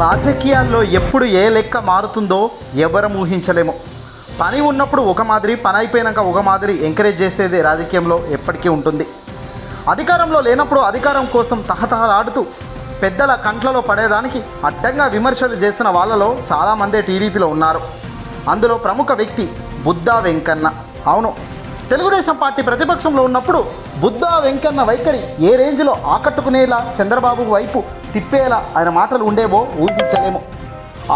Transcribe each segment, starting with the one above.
రాజకీయాల్లో ఎప్పుడు ఏ లెక్క మారుతుందో ఎవరం ఊహించలేము. పని ఉన్నప్పుడు ఒక మాదిరి, పని అయిపోయాక ఒక మాదిరి ఎంకరేజ్ చేసేది రాజకీయంలో ఎప్పటికీ ఉంటుంది. అధికారంలో లేనప్పుడు అధికారం కోసం తహతహలాడుతూ పెద్దల కంట్లలో పడేదానికి అడ్డంగా విమర్శలు చేసిన వాళ్ళలో చాలామందే టీడీపీలో ఉన్నారు. అందులో ప్రముఖ వ్యక్తి బుద్దా వెంకన్న. అవును, తెలుగుదేశం పార్టీ ప్రతిపక్షంలో ఉన్నప్పుడు బుద్దా వెంకన్న వైఖరి ఏ రేంజ్లో ఆకట్టుకునేలా, చంద్రబాబు వైపు తిప్పేలా ఆయన మాటలు ఉండేవో ఊహించలేము.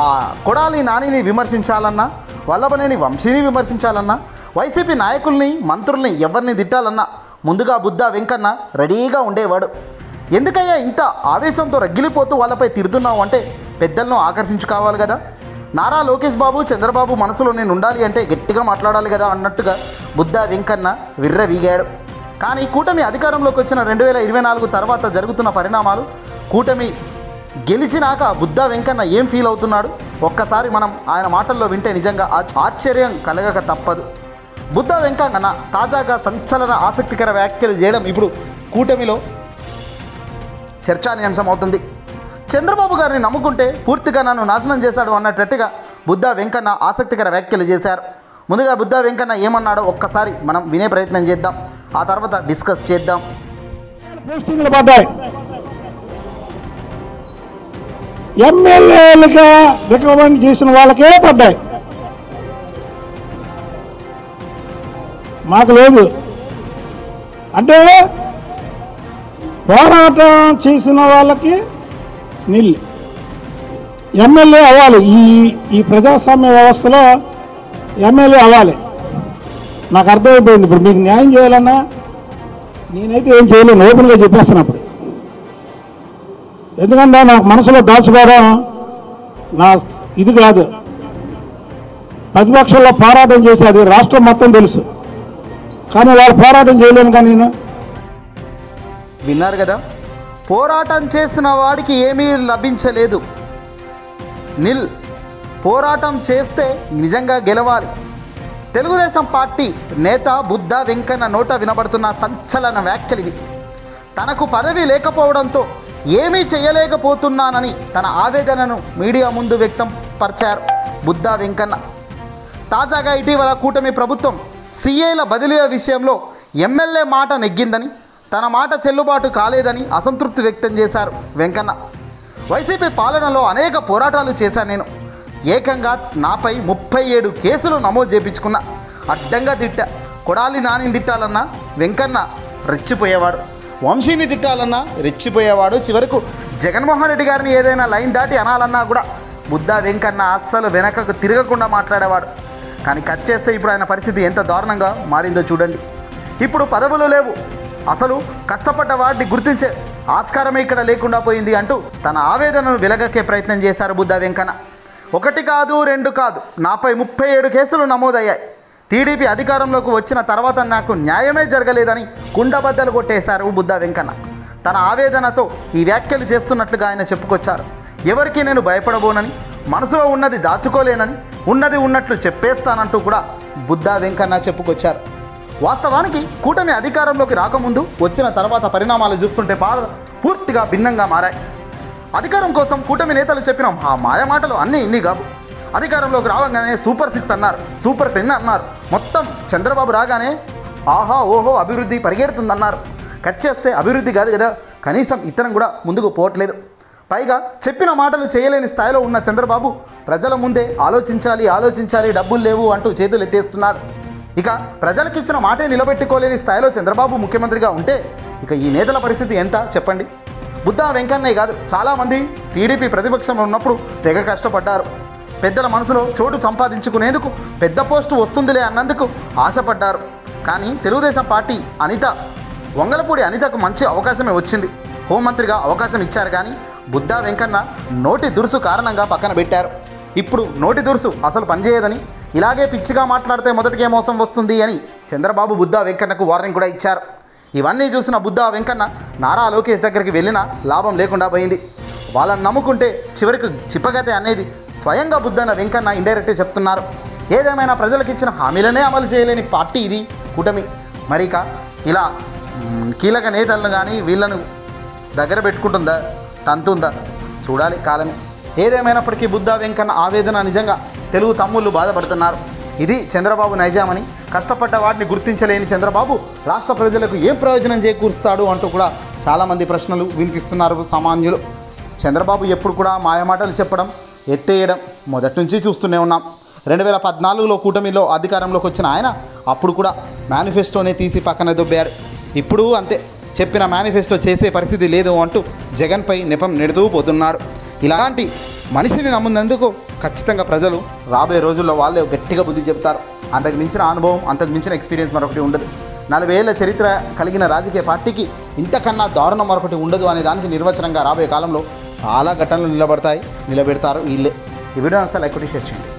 ఆ కొడాలి నానిని విమర్శించాలన్నా, వల్లభనేని వంశీని విమర్శించాలన్నా, వైసీపీ నాయకుల్ని, మంత్రుల్ని ఎవరిని తిట్టాలన్నా ముందుగా బుద్దా వెంకన్న రెడీగా ఉండేవాడు. ఎందుకయ్యా ఇంత ఆవేశంతో రగిలిపోతూ వాళ్ళపై తిడుతున్నావు అంటే పెద్దలను ఆకర్షించుకోవాలి కదా. నారా లోకేష్ బాబు, చంద్రబాబు మనసులో నేను ఉండాలి అంటే గట్టిగా మాట్లాడాలి కదా అన్నట్టుగా బుద్దా వెంకన్న విర్రవీగాడు. కానీ కూటమి అధికారంలోకి వచ్చిన 2024 తర్వాత జరుగుతున్న పరిణామాలు, కూటమి గెలిచినాక బుద్దా వెంకన్న ఏం ఫీల్ అవుతున్నాడు ఒక్కసారి మనం ఆయన మాటల్లో వింటే నిజంగా ఆశ్చర్యం కలగక తప్పదు. బుద్దా వెంకన్న తాజాగా సంచలన ఆసక్తికర వ్యాఖ్యలు చేయడం ఇప్పుడు కూటమిలో చర్చానీయాంశం అవుతుంది. చంద్రబాబు గారిని నమ్ముకుంటే పూర్తిగా నన్ను నాశనం చేశాడు అన్నట్టుగా బుద్దా వెంకన్న ఆసక్తికర వ్యాఖ్యలు చేశారు. ముందుగా బుద్దా వెంకన్న ఏమన్నాడో ఒక్కసారి మనం వినే ప్రయత్నం చేద్దాం, ఆ తర్వాత డిస్కస్ చేద్దాం. ఎమ్మెల్యేలుగా రికమెండ్ చేసిన వాళ్ళకే పడ్డాయి, మాకు లేదు. అంటే పోరాటం చేసిన వాళ్ళకి నిల్ ఎమ్మెల్యే అవ్వాలి. ఈ ప్రజాస్వామ్య వ్యవస్థలో ఎమ్మెల్యే అవ్వాలి. నాకు అర్థమైపోయింది. ఇప్పుడు మీకు న్యాయం చేయాలన్నా నేనైతే ఏం చేయలేను, ఓపెన్గా చెప్పేస్తున్నప్పుడు. ఎందుకంటే నాకు మనసులో దాచుకోవడం నా ఇది కాదు. ప్రతిపక్షంలో పోరాటం చేసేది రాష్ట్రం మొత్తం తెలుసు, కానీ వాళ్ళు పోరాటం చేయలేను. కానీ నేను విన్నారు కదా, పోరాటం చేసిన వాడికి ఏమీ లభించలేదు. నిల్ పోరాటం చేస్తే నిజంగా గెలవాలి. తెలుగుదేశం పార్టీ నేత బుద్దా వెంకన్న నోట వినబడుతున్న సంచలన వ్యాఖ్యలివి. తనకు పదవి లేకపోవడంతో ఏమీ చేయలేకపోతున్నానని తన ఆవేదనను మీడియా ముందు వ్యక్తం పరిచారు బుద్దా వెంకన్న. తాజాగా ఇటీవల కూటమి ప్రభుత్వం సీఏల బదిలీల విషయంలో ఎమ్మెల్యే మాట నెగ్గిందని, తన మాట చెల్లుబాటు కాలేదని అసంతృప్తి వ్యక్తం చేశారు వెంకన్న. వైసీపీ పాలనలో అనేక పోరాటాలు చేశాను నేను, ఏకంగా నాపై 37 కేసులు నమోదు చేయించుకున్నా, అడ్డంగా తిట్టా. కొడాలి నానిని తిట్టాలన్నా వెంకన్న రెచ్చిపోయేవాడు, వంశీని తిట్టాలన్నా రెచ్చిపోయేవాడు, చివరకు జగన్మోహన్ రెడ్డి గారిని ఏదైనా లైన్ దాటి అనాలన్నా కూడా బుద్దా వెంకన్న అస్సలు వెనకకు తిరగకుండా మాట్లాడేవాడు. కానీ కట్ చేస్తే ఇప్పుడు ఆయన పరిస్థితి ఎంత దారుణంగా మారిందో చూడండి. ఇప్పుడు పదవులు లేవు, అసలు కష్టపడ్డ వాడిని గుర్తించే ఆస్కారమే ఇక్కడ లేకుండా పోయింది అంటూ తన ఆవేదనను వెలగక్కే ప్రయత్నం చేశారు బుద్దా వెంకన్న. 1 కాదు 2 కాదు, నాపై 37 కేసులు నమోదయ్యాయి. టీడీపీ అధికారంలోకి వచ్చిన తర్వాత నాకు న్యాయమే జరగలేదని కుండబద్దలు కొట్టేశారు బుద్దా వెంకన్న. తన ఆవేదనతో ఈ వ్యాఖ్యలు చేస్తున్నట్లుగా ఆయన చెప్పుకొచ్చారు. ఎవరికి నేను భయపడబోనని, మనసులో ఉన్నది దాచుకోలేనని, ఉన్నది ఉన్నట్లు చెప్పేస్తానంటూ కూడా బుద్దా వెంకన్న చెప్పుకొచ్చారు. వాస్తవానికి కూటమి అధికారంలోకి రాకముందు, వచ్చిన తర్వాత పరిణామాలు చూస్తుంటే పూర్తిగా భిన్నంగా మారాయి. అధికారం కోసం కూటమి నేతలు చెప్పిన ఆ మాయమాటలు అన్నీ ఇన్ని కావు. అధికారంలోకి రాగానే సూపర్ 6 అన్నారు, సూపర్ 10 అన్నారు. మొత్తం చంద్రబాబు రాగానే ఆహా ఓహో అభివృద్ధి పరిగెడుతుందన్నారు. కట్ చేస్తే అభివృద్ధి కాదు కదా, కనీసం ఇతరం కూడా ముందుకు పోవట్లేదు. పైగా చెప్పిన మాటలు చేయలేని స్థాయిలో ఉన్న చంద్రబాబు ప్రజల ముందే ఆలోచించాలి డబ్బులు లేవు అంటూ చేతులు ఎత్తేస్తున్నాడు. ఇక ప్రజలకు ఇచ్చిన మాటే నిలబెట్టుకోలేని స్థాయిలో చంద్రబాబు ముఖ్యమంత్రిగా ఉంటే ఇక ఈ నేతల పరిస్థితి ఎంత చెప్పండి. బుద్దా వెంకన్నే కాదు, చాలామంది టీడీపీ ప్రతిపక్షంలో ఉన్నప్పుడు తెగ కష్టపడ్డారు. పెద్దల మనసులో చోటు సంపాదించుకునేందుకు, పెద్ద పోస్టు వస్తుందిలే అన్నందుకు ఆశపడ్డారు. కానీ తెలుగుదేశం పార్టీ వంగలపూడి అనితకు మంచి అవకాశమే వచ్చింది. హోంమంత్రిగా అవకాశం ఇచ్చారు, కానీ బుద్దా వెంకన్న నోటి దురుసు కారణంగా పక్కన పెట్టారు. ఇప్పుడు నోటి దురుసు అసలు పనిచేయదని, ఇలాగే పిచ్చిగా మాట్లాడితే మొదటికే మోసం వస్తుంది అని చంద్రబాబు బుద్దా వెంకన్నకు వార్నింగ్ కూడా ఇచ్చారు. ఇవన్నీ చూసిన బుద్దా వెంకన్న నారా లోకేష్ దగ్గరికి వెళ్ళినా లాభం లేకుండా పోయింది. వాళ్ళని నమ్ముకుంటే చివరికి చిప్పగతే అనేది స్వయంగా బుద్దా వెంకన్న ఇండైరెక్ట్గా చెప్తున్నారు. ఏదేమైనా ప్రజలకు ఇచ్చిన హామీలనే అమలు చేయలేని పార్టీ ఇది కూటమి. మరిక ఇలా కీలక నేతలను కానీ వీళ్ళను దగ్గర పెట్టుకుంటుందా, తంతుందా చూడాలి కాలమే. ఏదేమైనప్పటికీ బుద్ధ వెంకన్న ఆవేదన నిజంగా తెలుగు తమ్ముళ్ళు బాధపడుతున్నారు. ఇది చంద్రబాబు నైజామని, కష్టపడ్డ వాటిని గుర్తించలేని చంద్రబాబు రాష్ట్ర ప్రజలకు ఏం ప్రయోజనం చేకూరుస్తాడు అంటూ కూడా చాలామంది ప్రశ్నలు వినిపిస్తున్నారు సామాన్యులు. చంద్రబాబు ఎప్పుడు కూడా మాయమాటలు చెప్పడం, ఎత్తేయడం మొదటి నుంచి చూస్తూనే ఉన్నాం. 2014లో కూటమిలో అధికారంలోకి వచ్చిన ఆయన అప్పుడు కూడా మేనిఫెస్టోనే తీసి పక్కన దొబ్బాడు. ఇప్పుడు అంతే, చెప్పిన మేనిఫెస్టో చేసే పరిస్థితి లేదు అంటూ జగన్పై నెపం నెడుతూ పోతున్నాడు. ఇలాంటి మనిషిని నమ్మునందుకు ఖచ్చితంగా ప్రజలు రాబోయే రోజుల్లో వాళ్ళే గట్టిగా బుద్ధి చెప్తారు. అంతకు మించిన అనుభవం, అంతకు మించిన ఎక్స్పీరియన్స్ మరొకటి ఉండదు. 40 ఏళ్ల చరిత్ర కలిగిన రాజకీయ పార్టీకి ఇంతకన్నా దారుణం మరొకటి ఉండదు అనే దానికి నిర్వచనంగా రాబోయే కాలంలో చాలా ఘటనలు నిలబెడతారు వీళ్ళే. ఈ వీడియో అసలు లైక్ కొట్టి షేర్ చేయండి.